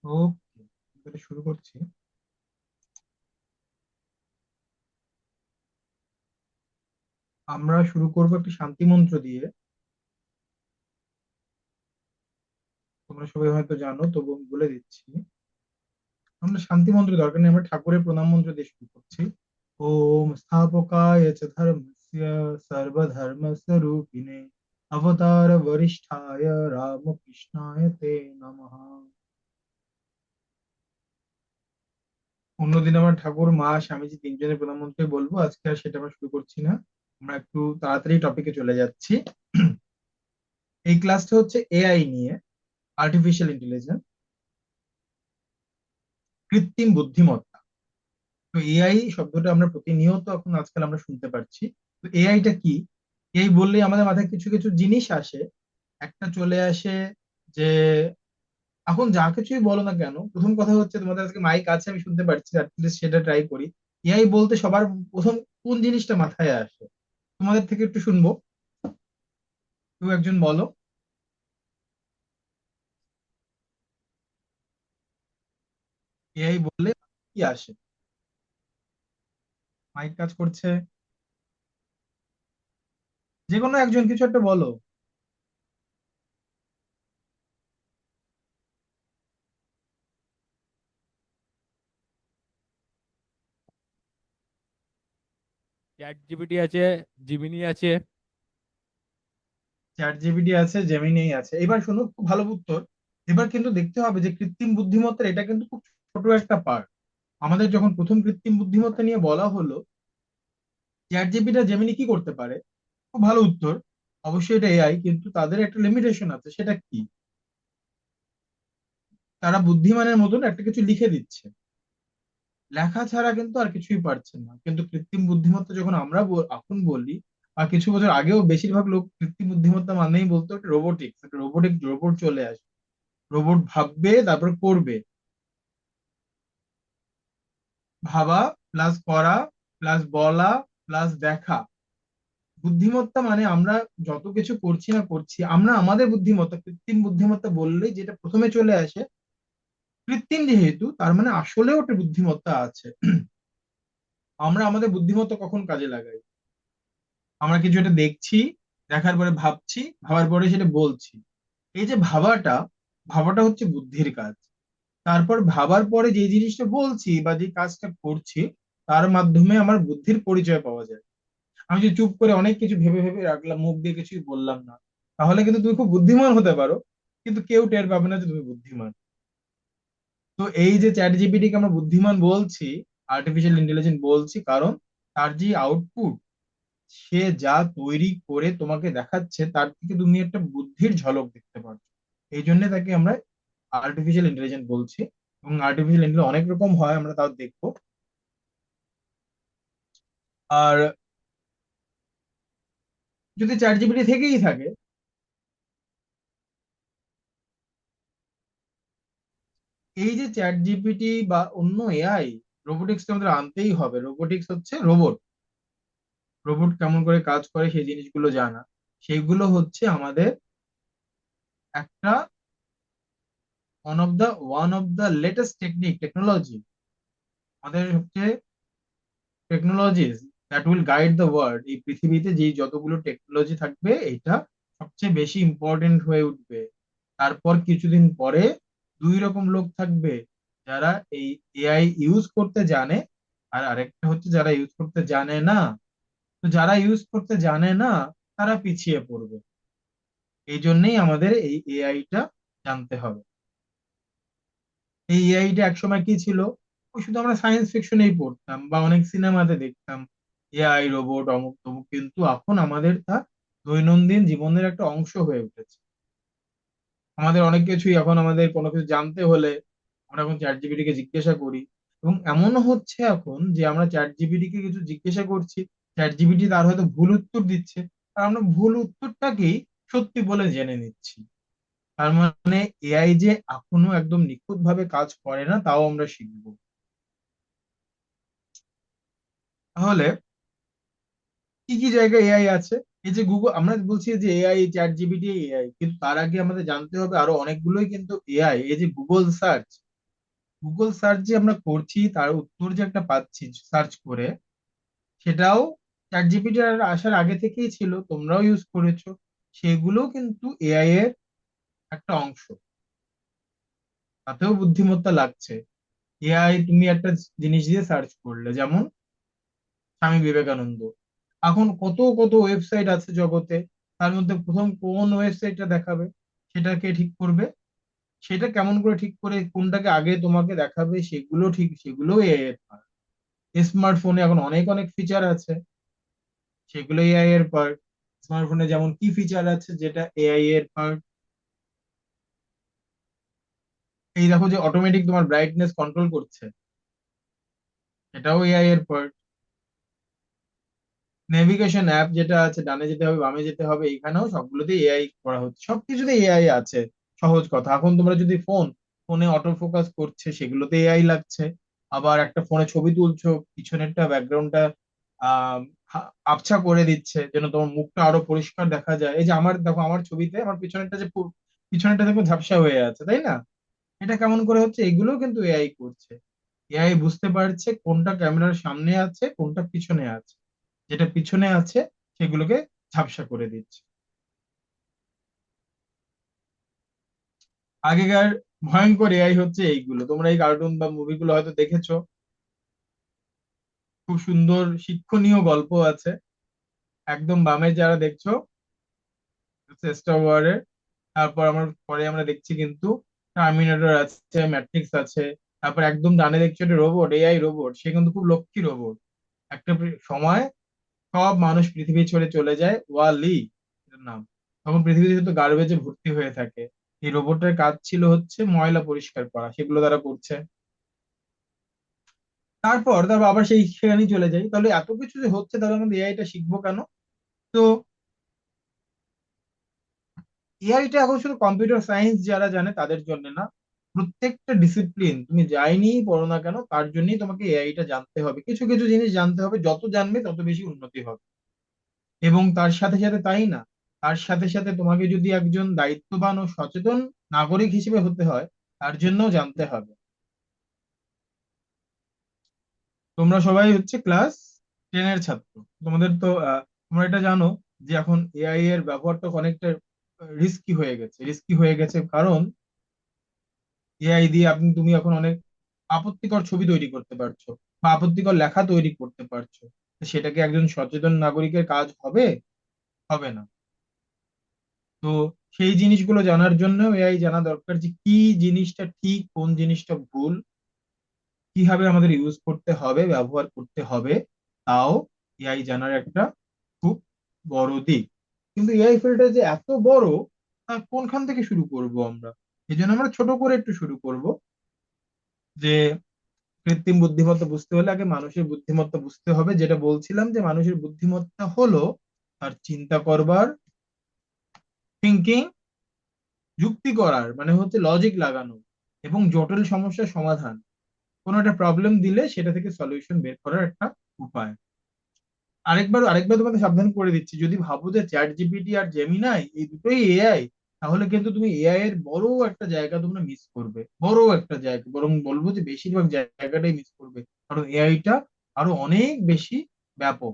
ওকে, তাহলে শুরু করছি। আমরা শুরু করবো একটি শান্তি মন্ত্র দিয়ে। তোমরা সবাই হয়তো জানো, তবু আমি বলে দিচ্ছি। আমরা শান্তি মন্ত্র দরকার নেই, আমরা ঠাকুরের প্রণাম মন্ত্র দিয়ে শুরু করছি। ওম স্থাপকায় চ ধর্মস্য সর্বধর্মস্বরূপিণে অবতার বরিষ্ঠায় রামকৃষ্ণায় তে নমঃ। অন্যদিন আমার ঠাকুর, মা, স্বামীজি তিনজনের প্রণাম মন্ত্রে বলবো, আজকে আর সেটা আমরা শুরু করছি না। আমরা একটু তাড়াতাড়ি টপিকে চলে যাচ্ছি। এই ক্লাসটা হচ্ছে এআই নিয়ে, আর্টিফিশিয়াল ইন্টেলিজেন্স, কৃত্রিম বুদ্ধিমত্তা। তো এআই শব্দটা আমরা প্রতিনিয়ত এখন আজকাল আমরা শুনতে পাচ্ছি। তো এআইটা কি? এই বললেই আমাদের মাথায় কিছু কিছু জিনিস আসে। একটা চলে আসে যে এখন যা কিছুই বলো না কেন, প্রথম কথা হচ্ছে তোমাদের আজকে মাইক আছে আমি শুনতে পাচ্ছি, অ্যাটলিস্ট সেটা ট্রাই করি। এআই বলতে সবার প্রথম কোন জিনিসটা মাথায় আসে? তোমাদের থেকে একটু শুনবো, কেউ একজন বলো। এআই বললে কি আসে? মাইক কাজ করছে, যে কোনো একজন কিছু একটা বলো। চ্যাট জিপিটি আছে, জিমিনি আছে। চ্যাট জিপিটি আছে, জেমিনি আছে। এবার শোনো, খুব ভালো উত্তর। এবার কিন্তু দেখতে হবে যে কৃত্রিম বুদ্ধিমত্তার এটা কিন্তু খুব ছোট একটা পার্ট। আমাদের যখন প্রথম কৃত্রিম বুদ্ধিমত্তা নিয়ে বলা হলো, চ্যাট জিপিটি আর জেমিনি কি করতে পারে? খুব ভালো উত্তর। অবশ্যই এটা এআই, কিন্তু তাদের একটা লিমিটেশন আছে। সেটা কি? তারা বুদ্ধিমানের মতন একটা কিছু লিখে দিচ্ছে, লেখা ছাড়া কিন্তু আর কিছুই পারছে না। কিন্তু কৃত্রিম বুদ্ধিমত্তা যখন আমরা এখন বলি, বা কিছু বছর আগেও বেশিরভাগ লোক কৃত্রিম বুদ্ধিমত্তা মানেই বলতো একটা রোবোটিক্স, একটা রোবোটিক রোবট চলে আসবে, রোবট ভাববে তারপর করবে। ভাবা প্লাস করা প্লাস বলা প্লাস দেখা। বুদ্ধিমত্তা মানে আমরা যত কিছু করছি না করছি, আমরা আমাদের বুদ্ধিমত্তা, কৃত্রিম বুদ্ধিমত্তা বললেই যেটা প্রথমে চলে আসে, কৃত্রিম যেহেতু তার মানে আসলেও একটা বুদ্ধিমত্তা আছে। আমরা আমাদের বুদ্ধিমত্তা কখন কাজে লাগাই? আমরা কিছু একটা দেখছি, দেখার পরে ভাবছি, ভাবার পরে সেটা বলছি। এই যে ভাবাটা, ভাবাটা হচ্ছে বুদ্ধির কাজ। তারপর ভাবার পরে যে জিনিসটা বলছি বা যে কাজটা করছি, তার মাধ্যমে আমার বুদ্ধির পরিচয় পাওয়া যায়। আমি যে চুপ করে অনেক কিছু ভেবে ভেবে রাখলাম, মুখ দিয়ে কিছুই বললাম না, তাহলে কিন্তু তুমি খুব বুদ্ধিমান হতে পারো, কিন্তু কেউ টের পাবে না যে তুমি বুদ্ধিমান। তো এই যে চ্যাট জিপিটি কে আমরা বুদ্ধিমান বলছি, আর্টিফিশিয়াল ইন্টেলিজেন্স বলছি, কারণ তার যে আউটপুট, সে যা তৈরি করে তোমাকে দেখাচ্ছে তার থেকে তুমি একটা বুদ্ধির ঝলক দেখতে পাচ্ছ। এই জন্য তাকে আমরা আর্টিফিশিয়াল ইন্টেলিজেন্স বলছি। এবং আর্টিফিশিয়াল ইন্টেলিজেন্স অনেক রকম হয়, আমরা তাও দেখবো। আর যদি চ্যাট জিপিটি থেকেই থাকে, এই যে চ্যাট জিপিটি বা অন্য এআই, রোবোটিক্স আমাদের আনতেই হবে। রোবোটিক্স হচ্ছে রোবট, রোবট কেমন করে কাজ করে সেই জিনিসগুলো জানা। সেইগুলো হচ্ছে আমাদের একটা one of the latest technology. আমাদের হচ্ছে technologies that will guide the world. এই পৃথিবীতে যেই যতগুলো টেকনোলজি থাকবে, এটা সবচেয়ে বেশি ইম্পর্টেন্ট হয়ে উঠবে। তারপর কিছুদিন পরে দুই রকম লোক থাকবে, যারা এই এআই ইউজ করতে জানে, আর আরেকটা হচ্ছে যারা ইউজ করতে জানে না। তো যারা ইউজ করতে জানে না, তারা পিছিয়ে পড়বে। এই জন্যই আমাদের এই এআইটা জানতে হবে। এই এআইটা একসময় কি ছিল? ওই শুধু আমরা সায়েন্স ফিকশনেই পড়তাম বা অনেক সিনেমাতে দেখতাম, এআই রোবট অমুক তমুক, কিন্তু এখন আমাদের তা দৈনন্দিন জীবনের একটা অংশ হয়ে উঠেছে। আমাদের অনেক কিছুই এখন, আমাদের কোনো কিছু জানতে হলে আমরা এখন চ্যাট জিপিটি কে জিজ্ঞাসা করি। এবং এমনও হচ্ছে এখন যে আমরা চ্যাট জিপিটি কে কিছু জিজ্ঞাসা করছি, চ্যাট জিপিটি তার হয়তো ভুল উত্তর দিচ্ছে, আর আমরা ভুল উত্তরটাকেই সত্যি বলে জেনে নিচ্ছি। তার মানে এআই যে এখনো একদম নিখুঁত ভাবে কাজ করে না, তাও আমরা শিখবো। তাহলে কি কি জায়গায় এআই আছে? এই যে গুগল, আমরা বলছি যে এআই, চ্যাট জিপিটি এআই, কিন্তু তার আগে আমাদের জানতে হবে আরো অনেকগুলোই কিন্তু এআই। এই যে গুগল সার্চ, গুগল সার্চ যে আমরা করছি তার উত্তর যে একটা পাচ্ছি সার্চ করে, সেটাও চ্যাট জিপিটি আসার আগে থেকেই ছিল, তোমরাও ইউজ করেছো। সেগুলো কিন্তু এআই এর একটা অংশ, তাতেও বুদ্ধিমত্তা লাগছে। এআই তুমি একটা জিনিস দিয়ে সার্চ করলে, যেমন স্বামী বিবেকানন্দ, এখন কত কত ওয়েবসাইট আছে জগতে, তার মধ্যে প্রথম কোন ওয়েবসাইটটা দেখাবে, সেটা কে ঠিক করবে? সেটা কেমন করে ঠিক করে কোনটাকে আগে তোমাকে দেখাবে, সেগুলো ঠিক, সেগুলো এআই এর পার্ট। স্মার্টফোনে এখন অনেক অনেক ফিচার আছে, সেগুলো এআই এর পার্ট। স্মার্টফোনে যেমন কি ফিচার আছে যেটা এআই এর পার্ট? এই দেখো যে অটোমেটিক তোমার ব্রাইটনেস কন্ট্রোল করছে, এটাও এআই এর পার্ট। নেভিগেশন অ্যাপ যেটা আছে, ডানে যেতে হবে বামে যেতে হবে, এখানেও সবগুলোতে এআই করা হচ্ছে, সবকিছুতে এআই আছে। সহজ কথা, এখন তোমরা যদি ফোনে অটো ফোকাস করছে, সেগুলোতে এআই লাগছে। আবার একটা ফোনে ছবি তুলছো, পিছনেরটা ব্যাকগ্রাউন্ডটা আহ আবছা করে দিচ্ছে যেন তোমার মুখটা আরো পরিষ্কার দেখা যায়। এই যে আমার দেখো, আমার ছবিতে আমার পিছনেরটা যে পিছনেরটা দেখো ঝাপসা হয়ে আছে, তাই না? এটা কেমন করে হচ্ছে? এগুলো কিন্তু এআই করছে। এআই বুঝতে পারছে কোনটা ক্যামেরার সামনে আছে, কোনটা পিছনে আছে, যেটা পিছনে আছে সেগুলোকে ঝাপসা করে দিচ্ছে। আগেকার ভয়ঙ্কর এআই হচ্ছে এইগুলো, তোমরা এই কার্টুন বা মুভিগুলো হয়তো দেখেছো, খুব সুন্দর শিক্ষণীয় গল্প আছে। একদম বামে যারা দেখছো স্টার ওয়ারের, তারপর পরে আমরা দেখছি কিন্তু টার্মিনেটর আছে, ম্যাট্রিক্স আছে। তারপর একদম ডানে দেখছো একটা রোবট, এআই রোবট, সে কিন্তু খুব লক্ষ্মী রোবট। একটা সময় সব মানুষ পৃথিবী ছেড়ে চলে যায়, ওয়ালি এর নাম, তখন পৃথিবীতে কিন্তু গার্বেজে ভর্তি হয়ে থাকে। এই রোবটের কাজ ছিল হচ্ছে ময়লা পরিষ্কার করা, সেগুলো তারা করছে। তারপর আবার সেই সেখানেই চলে যাই, তাহলে এত কিছু যে হচ্ছে, তাহলে আমাদের এআইটা শিখবো কেন? তো এআইটা এখন শুধু কম্পিউটার সায়েন্স যারা জানে তাদের জন্য না, প্রত্যেকটা ডিসিপ্লিন তুমি যাই নিয়েই পড়ো না কেন, তার জন্যই তোমাকে এআইটা জানতে হবে। কিছু কিছু জিনিস জানতে হবে, যত জানবে তত বেশি উন্নতি হবে। এবং তার সাথে সাথে তাই না, তার সাথে সাথে তোমাকে যদি একজন দায়িত্ববান ও সচেতন নাগরিক হিসেবে হতে হয়, তার জন্যও জানতে হবে। তোমরা সবাই হচ্ছে ক্লাস 10-এর ছাত্র, তোমাদের তো তোমরা এটা জানো যে এখন এআই এর ব্যবহারটা অনেকটা রিস্কি হয়ে গেছে, কারণ এআই দিয়ে তুমি এখন অনেক আপত্তিকর ছবি তৈরি করতে পারছো, বা আপত্তিকর লেখা তৈরি করতে পারছো। তো সেটা কি একজন সচেতন নাগরিকের কাজ হবে? হবে না। তো সেই জিনিসগুলো জানার জন্য এআই জানা দরকার, যে কি জিনিসটা ঠিক, কোন জিনিসটা ভুল, কিভাবে আমাদের ইউজ করতে হবে, ব্যবহার করতে হবে। তাও এআই জানার একটা খুব বড় দিক। কিন্তু এআই ফিল্ডটা যে এত বড়, কোনখান থেকে শুরু করব আমরা? এই জন্য আমরা ছোট করে একটু শুরু করব, যে কৃত্রিম বুদ্ধিমত্তা বুঝতে হলে আগে মানুষের বুদ্ধিমত্তা বুঝতে হবে। যেটা বলছিলাম, যে মানুষের বুদ্ধিমত্তা হলো তার চিন্তা করবার, থিঙ্কিং, যুক্তি করার, মানে হচ্ছে লজিক লাগানো, এবং জটিল সমস্যার সমাধান, কোনো একটা প্রবলেম দিলে সেটা থেকে সলিউশন বের করার একটা উপায়। আরেকবার তোমাকে সাবধান করে দিচ্ছি, যদি ভাবো যে চ্যাট জিপিটি আর জেমিনাই এই দুটোই এআই, তাহলে কিন্তু তুমি এআই এর বড় একটা জায়গা তোমরা মিস করবে, বড় একটা জায়গা, বরং বলবো যে বেশিরভাগ জায়গাটাই মিস করবে। কারণ এআইটা আরো অনেক বেশি ব্যাপক।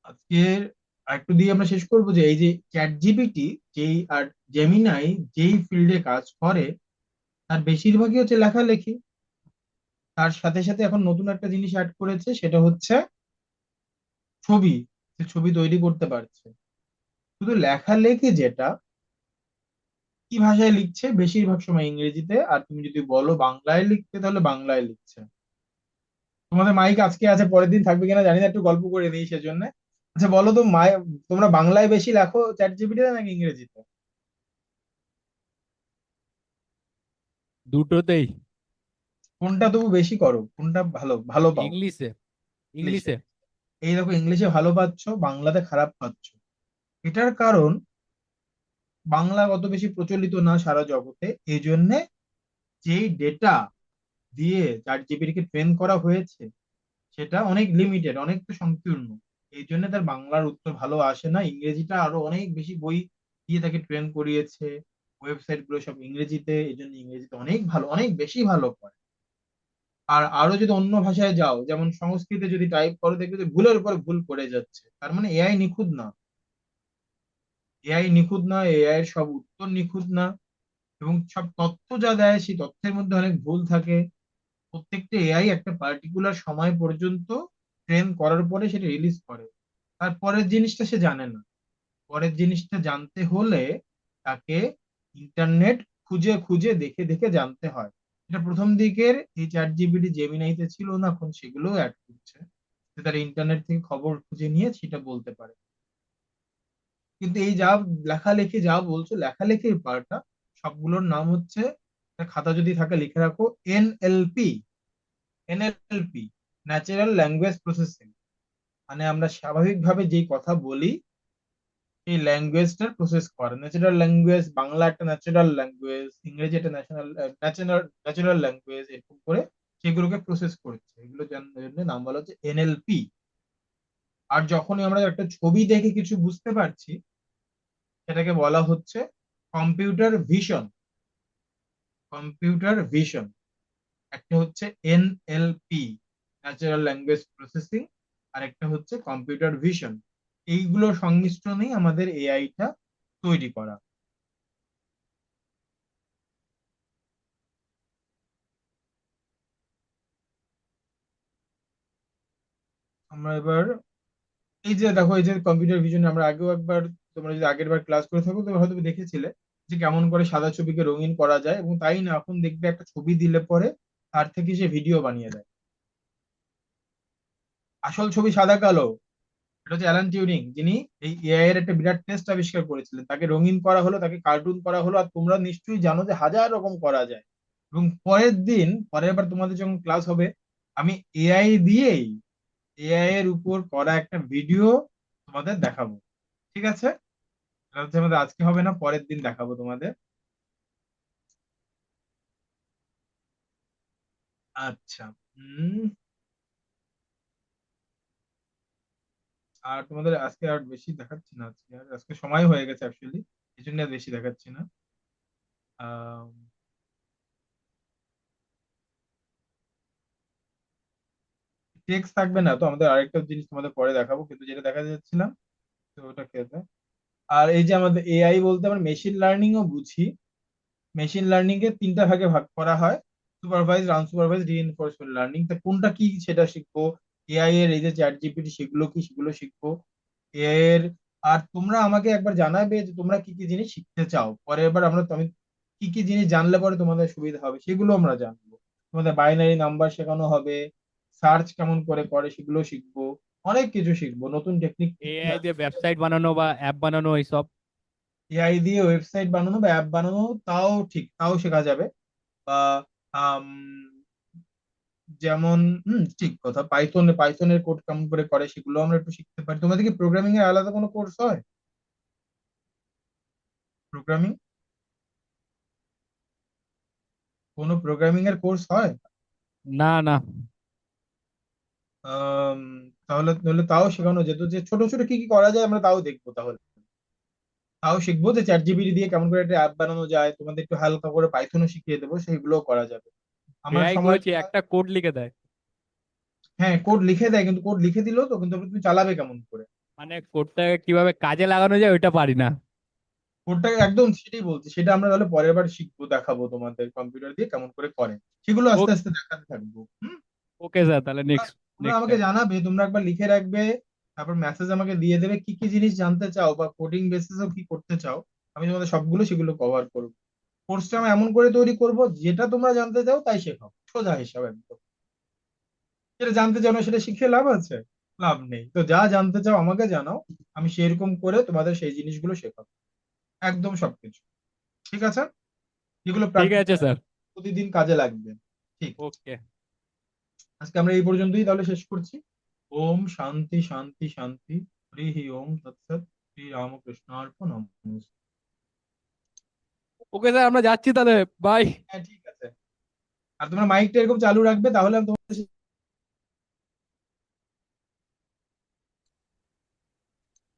আজকের আরেকটু দিয়ে আমরা শেষ করবো, যে এই যে চ্যাট জিপিটি আর জেমিনাই যেই ফিল্ডে কাজ করে, তার বেশিরভাগই হচ্ছে লেখালেখি। তার সাথে সাথে এখন নতুন একটা জিনিস অ্যাড করেছে, সেটা হচ্ছে ছবি। সে ছবি তৈরি করতে পারছে। শুধু লেখালেখি যেটা, কি ভাষায় লিখছে? বেশিরভাগ সময় ইংরেজিতে, আর তুমি যদি বলো বাংলায় লিখতে, তাহলে বাংলায় লিখছে। তোমাদের মাইক আজকে আছে, পরের দিন থাকবে কিনা জানি না, একটু গল্প করে নিই সেজন্য। আচ্ছা বলো তো, তোমরা বাংলায় বেশি লেখো চ্যাট জিপিটিতে নাকি ইংরেজিতে? দুটোতেই। কোনটা তবু বেশি করো, কোনটা ভালো ভালো পাও? ইংলিশে। ইংলিশে। ইংলিশে। এই দেখো, ইংলিশে ভালো পাচ্ছ, বাংলাতে খারাপ পাচ্ছ। এটার কারণ, বাংলা অত বেশি প্রচলিত না সারা জগতে, এই জন্যে যেই ডেটা দিয়ে চ্যাট জিপিটিকে ট্রেন করা হয়েছে, সেটা অনেক লিমিটেড, অনেকটা সংকীর্ণ। এই জন্য তার বাংলার উত্তর ভালো আসে না। ইংরেজিটা আরো অনেক বেশি বই দিয়ে তাকে ট্রেন করিয়েছে, ওয়েবসাইট গুলো সব ইংরেজিতে, এই জন্য ইংরেজিতে অনেক ভালো, অনেক বেশি ভালো করে। আর আরো যদি অন্য ভাষায় যাও, যেমন সংস্কৃতে যদি টাইপ করো, দেখবে যে ভুলের উপর ভুল করে যাচ্ছে, তার মানে এআই নিখুঁত না। এআই নিখুঁত না, এআই এর সব উত্তর নিখুঁত না, এবং সব তথ্য যা দেয় সেই তথ্যের মধ্যে অনেক ভুল থাকে। প্রত্যেকটা এআই একটা পার্টিকুলার সময় পর্যন্ত ট্রেন করার পরে সেটা রিলিজ করে, তার পরের জিনিসটা সে জানে না। পরের জিনিসটা জানতে হলে তাকে ইন্টারনেট খুঁজে খুঁজে দেখে দেখে জানতে হয়। এটা প্রথম দিকের এই চ্যাট জিপিটি জেমিনাইতে ছিল না, এখন সেগুলোও অ্যাড করছে, যে তারা ইন্টারনেট থেকে খবর খুঁজে নিয়ে সেটা বলতে পারে। কিন্তু এই যা লেখালেখি যা বলছো, লেখালেখির পার্টটা, সবগুলোর নাম হচ্ছে, একটা খাতা যদি থাকে লিখে রাখো, NLP. NLP, natural language processing. মানে আমরা স্বাভাবিকভাবে যেই কথা বলি, এই ল্যাঙ্গুয়েজটার প্রসেস করে। ন্যাচারাল ল্যাঙ্গুয়েজ, বাংলা একটা ন্যাচারাল ল্যাঙ্গুয়েজ, ইংরেজি একটা ন্যাশনাল ন্যাচারাল ন্যাচারাল ল্যাঙ্গুয়েজ, এরকম করে সেগুলোকে প্রসেস করছে। এগুলো জন্য নাম বলা হচ্ছে এনএলপি। আর যখনই আমরা একটা ছবি দেখে কিছু বুঝতে পারছি, সেটাকে বলা হচ্ছে কম্পিউটার ভিশন। Computer vision. একটা হচ্ছে এনএলপি, ন্যাচারাল ল্যাঙ্গুয়েজ প্রসেসিং, আর একটা হচ্ছে কম্পিউটার ভিশন। এইগুলোর সংমিশ্রণেই আমাদের এআইটা তৈরি করা। আমরা এবার, এই যে দেখো, এই যে কম্পিউটার ভিশন, আমরা আগেও একবার, তোমরা যদি আগের বার ক্লাস করে থাকো তবে হয়তো দেখেছিলে যে কেমন করে সাদা ছবিকে রঙিন করা যায়। এবং তাই না, এখন দেখবে একটা ছবি দিলে পরে তার থেকে সে ভিডিও বানিয়ে দেয়। আসল ছবি সাদা কালো। এটা হচ্ছে অ্যালান টিউরিং, যিনি এই এআই এর একটা বিরাট টেস্ট আবিষ্কার করেছিলেন। তাকে রঙিন করা হলো, তাকে কার্টুন করা হলো, আর তোমরা নিশ্চয়ই জানো যে হাজার রকম করা যায়। এবং পরের দিন, পরের বার তোমাদের যখন ক্লাস হবে, আমি এআই দিয়েই এআই এর উপর করা একটা ভিডিও তোমাদের দেখাবো। ঠিক আছে? এটা হচ্ছে আমাদের আজকে হবে না, পরের দিন দেখাবো তোমাদের। আচ্ছা। উম আর তোমাদের আজকে আর বেশি দেখাচ্ছি না, আজকে সময় হয়ে গেছে অ্যাকচুয়ালি, এই জন্য আর বেশি দেখাচ্ছি না। আহ টেক্সট থাকবে না তো, আমাদের আরেকটা জিনিস তোমাদের পরে দেখাবো, কিন্তু যেটা দেখা যাচ্ছিলাম, তো ওটা খেতে। আর এই যে আমাদের এআই বলতে আমরা মেশিন লার্নিং ও বুঝি। মেশিন লার্নিং এর তিনটা ভাগে ভাগ করা হয়: সুপারভাইজড, আনসুপারভাইজড, রিইনফোর্সমেন্ট লার্নিং। তা কোনটা কি সেটা শিখবো। এআই এর এই যে চ্যাট জিপিটি, সেগুলো কি, সেগুলো শিখবো। এআই এর, আর তোমরা আমাকে একবার জানাবে যে তোমরা কি কি জিনিস শিখতে চাও, পরের বার আমি কি কি জিনিস জানলে পরে তোমাদের সুবিধা হবে সেগুলো আমরা জানবো। তোমাদের বাইনারি নাম্বার শেখানো হবে, সার্চ কেমন করে করে সেগুলো শিখবো, অনেক কিছু শিখবো, নতুন টেকনিক কি কি এআই দিয়ে আসছে। ওয়েবসাইট বানানো বা অ্যাপ বানানো এইসব। এআই দিয়ে ওয়েবসাইট বানানো বা অ্যাপ বানানো, তাও ঠিক, তাও শেখা যাবে। বা আম, যেমন, ঠিক কথা, পাইথনের কোড কেমন করে করে সেগুলো আমরা একটু শিখতে পারি। তোমাদের কি প্রোগ্রামিং এর আলাদা কোনো কোর্স হয়? প্রোগ্রামিং, কোনো প্রোগ্রামিং এর কোর্স হয়? না না। আম, তাহলে তাহলে তাও শেখানো যেত, যে ছোট ছোট কি কি করা যায় আমরা তাও দেখবো তাহলে। তাও শিখবো যে চ্যাট জিপিটি দিয়ে কেমন করে একটা অ্যাপ বানানো যায়, তোমাদের একটু হালকা করে পাইথনও শিখিয়ে দেবো, সেগুলোও করা যাবে। আমার এআই সময় করেছি, একটা কোড লিখে দেয়। হ্যাঁ, কোড লিখে দেয়, কিন্তু কোড লিখে দিলো তো, কিন্তু তুমি চালাবে কেমন করে? মানে কোডটাকে কিভাবে কাজে লাগানো যায় ওইটা পারি না। কোডটা একদম সেটাই বলছি, সেটা আমরা তাহলে পরের বার শিখবো, দেখাবো তোমাদের কম্পিউটার দিয়ে কেমন করে করে। সেগুলো আস্তে আস্তে দেখাতে থাকবো। ওকে স্যার, তাহলে নেক্সট তোমরা নেক্সট আমাকে টাইম। জানাবে, তোমরা একবার লিখে রাখবে, তারপর মেসেজ আমাকে দিয়ে দেবে কি কি জিনিস জানতে চাও, বা কোডিং বেসিসও কি করতে চাও। আমি তোমাদের সবগুলো সেগুলো কভার করবো। কোর্সটা আমি এমন করে তৈরি করব, যেটা তোমরা জানতে চাও তাই শেখাও, সোজা হিসাব একদম। যেটা জানতে চাও না সেটা শিখে লাভ আছে? লাভ নেই। তো যা জানতে চাও আমাকে জানাও, আমি সেরকম করে তোমাদের সেই জিনিসগুলো শেখাবো, একদম সবকিছু। ঠিক আছে? যেগুলো ঠিক আছে প্র্যাকটিক্যাল, স্যার। প্রতিদিন কাজে লাগবে। ঠিক। ওকে। আজকে আমরা এই পর্যন্তই তাহলে শেষ করছি। ওম শান্তি শান্তি শান্তি। হরি ওম তৎসৎ। শ্রী রামকৃষ্ণ অর্পণম। ওকে স্যার, আমরা যাচ্ছি তাহলে। বাই। হ্যাঁ, ঠিক আছে। আর তোমরা মাইকটা এরকম চালু রাখবে, তাহলে আমি তোমাদের